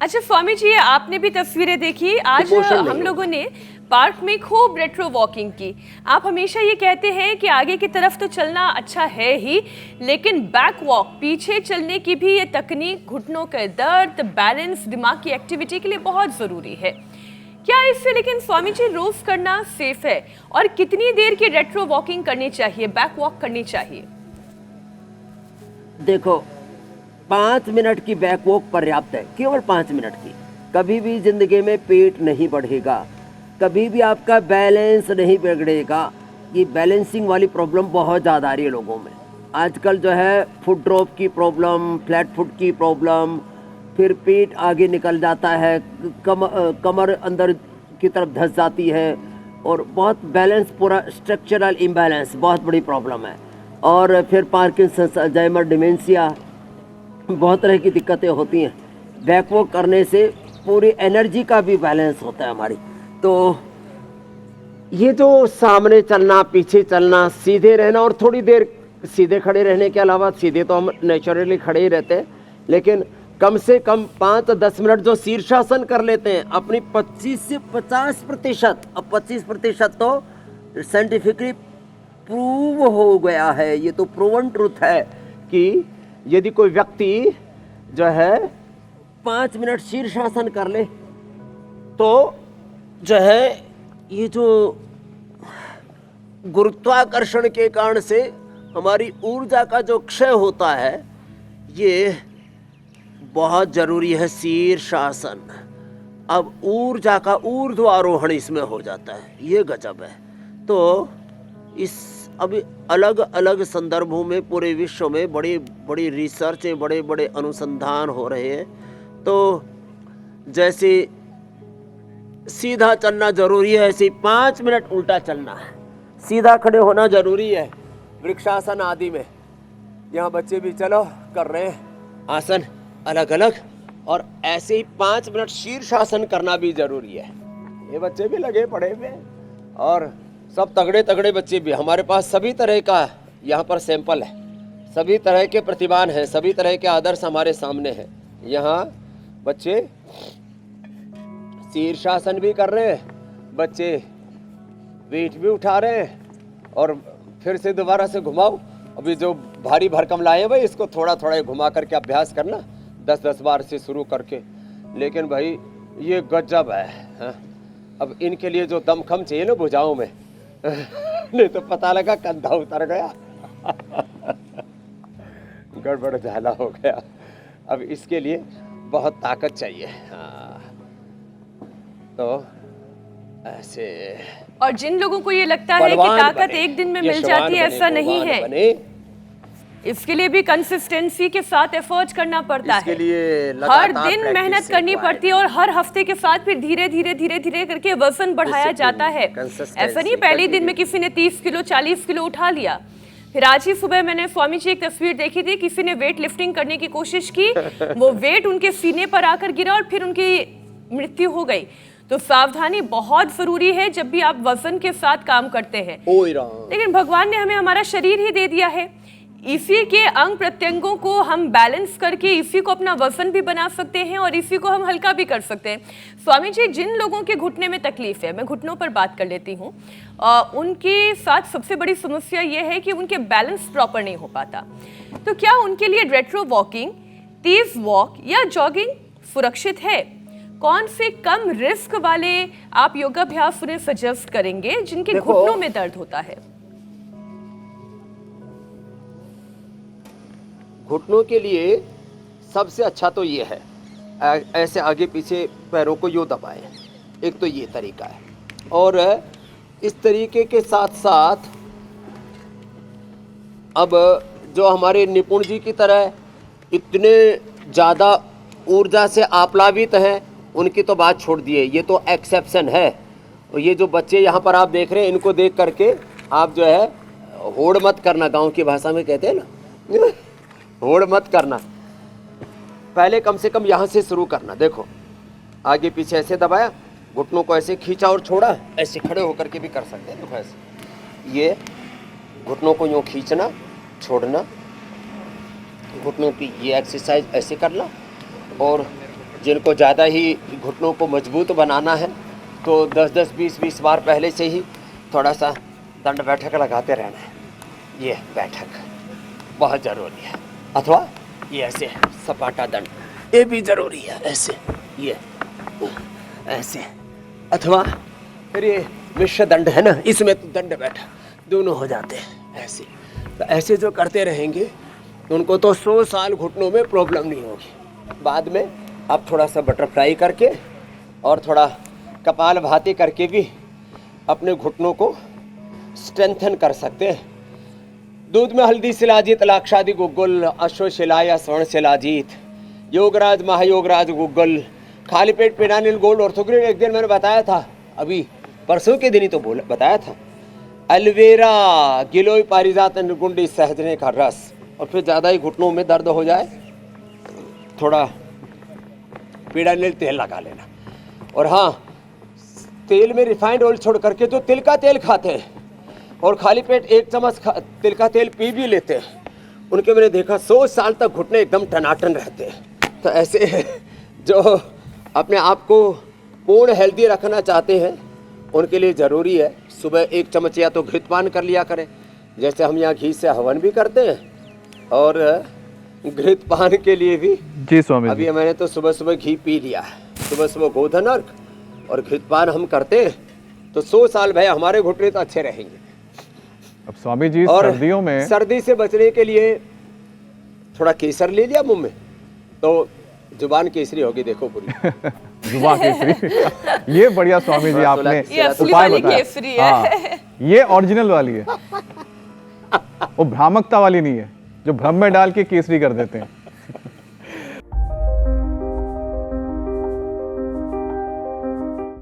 अच्छा स्वामी जी, आपने भी तस्वीरें देखी। आज इमोशन नहीं हम लोगों होगा। ने पार्क में खूब रेट्रो वॉकिंग की। आप हमेशा ये कहते हैं कि आगे की तरफ तो चलना अच्छा है ही, लेकिन बैक वॉक, पीछे चलने की भी ये तकनीक घुटनों का दर्द, बैलेंस, दिमाग की एक्टिविटी के लिए बहुत जरूरी है। क्या इससे लेकिन स्वामी जी रोज करना सेफ है? और कितनी देर की रेट्रो वॉकिंग करनी चाहिए, बैक वॉक करनी चाहिए? देखो, 5 मिनट की बैक वॉक पर्याप्त है, केवल 5 मिनट की। कभी भी जिंदगी में पेट नहीं बढ़ेगा, कभी भी आपका बैलेंस नहीं बिगड़ेगा। ये बैलेंसिंग वाली प्रॉब्लम बहुत ज़्यादा आ रही है लोगों में आजकल। जो है फुट ड्रॉप की प्रॉब्लम, फ्लैट फुट की प्रॉब्लम, फिर पेट आगे निकल जाता है, कमर अंदर की तरफ धंस जाती है, और बहुत बैलेंस, पूरा स्ट्रक्चरल इम्बैलेंस बहुत बड़ी प्रॉब्लम है। और फिर पार्किंसंस, अल्जाइमर, डिमेंशिया, बहुत तरह की दिक्कतें होती हैं। बैक वॉक करने से पूरी एनर्जी का भी बैलेंस होता है हमारी। तो ये जो सामने चलना, पीछे चलना, सीधे रहना, और थोड़ी देर सीधे खड़े रहने के अलावा, सीधे तो हम नेचुरली खड़े ही रहते हैं, लेकिन कम से कम 5-10 मिनट जो शीर्षासन कर लेते हैं अपनी 25 से 50%, अब 25% तो साइंटिफिकली प्रूव हो गया है, ये तो प्रूवन ट्रूथ है कि यदि कोई व्यक्ति जो है 5 मिनट शीर्षासन कर ले तो जो है ये जो गुरुत्वाकर्षण के कारण से हमारी ऊर्जा का जो क्षय होता है, ये बहुत जरूरी है शीर्षासन। अब ऊर्जा का ऊर्ध्वारोहण इसमें हो जाता है, ये गजब है। तो इस अभी अलग अलग संदर्भों में पूरे विश्व में बड़ी बड़ी रिसर्च, बड़े बड़े अनुसंधान हो रहे हैं। तो जैसे सीधा चलना जरूरी है, ऐसे 5 मिनट उल्टा चलना है, सीधा खड़े होना जरूरी है वृक्षासन आदि में। यहाँ बच्चे भी चलो कर रहे हैं आसन अलग अलग, और ऐसे ही 5 मिनट शीर्षासन करना भी जरूरी है। ये बच्चे भी लगे पड़े हुए हैं, और सब तगड़े तगड़े बच्चे भी। हमारे पास सभी तरह का यहाँ पर सैंपल है, सभी तरह के प्रतिभान हैं, सभी तरह के आदर्श हमारे सामने हैं। यहाँ बच्चे शीर्षासन भी कर रहे हैं, बच्चे वेट भी उठा रहे हैं, और फिर से दोबारा से घुमाओ। अभी जो भारी भरकम लाए हैं भाई, इसको थोड़ा थोड़ा घुमा करके अभ्यास करना, 10-10 बार से शुरू करके। लेकिन भाई ये गजब है, हाँ? अब इनके लिए जो दमखम चाहिए ना भुजाओं में नहीं तो पता लगा कंधा उतर गया गड़बड़ झाला हो गया। अब इसके लिए बहुत ताकत चाहिए, हाँ। तो ऐसे, और जिन लोगों को ये लगता है कि ताकत एक दिन में मिल जाती है, ऐसा नहीं है। इसके लिए भी कंसिस्टेंसी के साथ एफर्ट करना पड़ता है, हर दिन मेहनत करनी पड़ती है, और हर हफ्ते के साथ फिर धीरे धीरे धीरे धीरे करके वजन बढ़ाया जाता है। ऐसा नहीं पहले दिन में किसी ने 30 किलो 40 किलो उठा लिया। फिर आज ही सुबह मैंने स्वामी जी एक तस्वीर देखी थी, किसी ने वेट लिफ्टिंग करने की कोशिश की, वो वेट उनके सीने पर आकर गिरा और फिर उनकी मृत्यु हो गई। तो सावधानी बहुत जरूरी है जब भी आप वजन के साथ काम करते हैं। लेकिन भगवान ने हमें हमारा शरीर ही दे दिया है, इसी के अंग प्रत्यंगों को हम बैलेंस करके इसी को अपना वजन भी बना सकते हैं और इसी को हम हल्का भी कर सकते हैं। स्वामी जी, जिन लोगों के घुटने में तकलीफ है, मैं घुटनों पर बात कर लेती हूँ, उनके साथ सबसे बड़ी समस्या ये है कि उनके बैलेंस प्रॉपर नहीं हो पाता। तो क्या उनके लिए रेट्रो वॉकिंग, तेज वॉक या जॉगिंग सुरक्षित है? कौन से कम रिस्क वाले आप योगाभ्यास उन्हें सजेस्ट करेंगे जिनके घुटनों में दर्द होता है? घुटनों के लिए सबसे अच्छा तो ये है, ऐसे आगे पीछे पैरों को यूं दबाएं, एक तो ये तरीका है। और इस तरीके के साथ साथ अब जो हमारे निपुण जी की तरह इतने ज़्यादा ऊर्जा से आप्लावित हैं, उनकी तो बात छोड़ दिए, ये तो एक्सेप्शन है। और ये जो बच्चे यहाँ पर आप देख रहे हैं, इनको देख करके आप जो है होड़ मत करना, गांव की भाषा में कहते हैं ना होड़ मत करना। पहले कम से कम यहाँ से शुरू करना। देखो, आगे पीछे ऐसे दबाया, घुटनों को ऐसे खींचा और छोड़ा, ऐसे खड़े होकर के भी कर सकते हैं। देखो ऐसे, ये घुटनों को यूँ खींचना, छोड़ना, घुटनों की ये एक्सरसाइज ऐसे करना, और जिनको ज़्यादा ही घुटनों को मजबूत बनाना है तो 10-10, 20-20 बार पहले से ही थोड़ा सा दंड बैठक लगाते रहना है। ये बैठक बहुत ज़रूरी है, अथवा ये ऐसे सपाटा दंड, ये भी ज़रूरी है, ऐसे ये ऐसे, अथवा फिर ये मिश्र दंड है ना, इसमें तो दंड बैठक दोनों हो जाते हैं ऐसे। तो ऐसे जो करते रहेंगे उनको तो 100 साल घुटनों में प्रॉब्लम नहीं होगी। बाद में आप थोड़ा सा बटरफ्लाई करके और थोड़ा कपाल भाती करके भी अपने घुटनों को स्ट्रेंथन कर सकते हैं। दूध में हल्दी शिलाजीत, लाक्षादि गुग्गुल, अश्वशिलाया स्वर्ण शिलाजीत, योगराज महायोगराज गुग्गुल, खाली पेट पिनानिल गोल्ड ऑर्थोग्रीन। एक दिन मैंने बताया था, अभी परसों के दिन ही तो बताया था, एलोवेरा, गिलोय पारिजात, निर्गुंडी, सहजने का रस। और फिर ज़्यादा ही घुटनों में दर्द हो जाए थोड़ा पिनानिल तेल लगा लेना। और हाँ, तेल में रिफाइंड ऑयल छोड़ करके जो तिल का तेल खाते हैं और खाली पेट 1 चम्मच तिल का तेल पी भी लेते हैं, उनके मैंने देखा 100 साल तक घुटने एकदम टनाटन रहते हैं। तो ऐसे जो अपने आप को पूर्ण हेल्दी रखना चाहते हैं उनके लिए ज़रूरी है सुबह 1 चम्मच या तो घृतपान कर लिया करें, जैसे हम यहाँ घी से हवन भी करते हैं, और घृतपान के लिए भी जी स्वामी अभी मैंने तो सुबह सुबह घी पी लिया है। सुबह सुबह गोधन अर्घ और घृतपान हम करते हैं तो 100 साल भाई हमारे घुटने तो अच्छे रहेंगे। अब स्वामी जी और सर्दियों में सर्दी से बचने के लिए थोड़ा केसर ले लिया मुंह में तो जुबान केसरी होगी, देखो पूरी जुबान केसरी। ये बढ़िया स्वामी जी आपने ये असली उपाय वाली बताया। केसरी है। हाँ, ये ओरिजिनल वाली है, वो भ्रामकता वाली नहीं है जो भ्रम में डाल के केसरी कर देते हैं।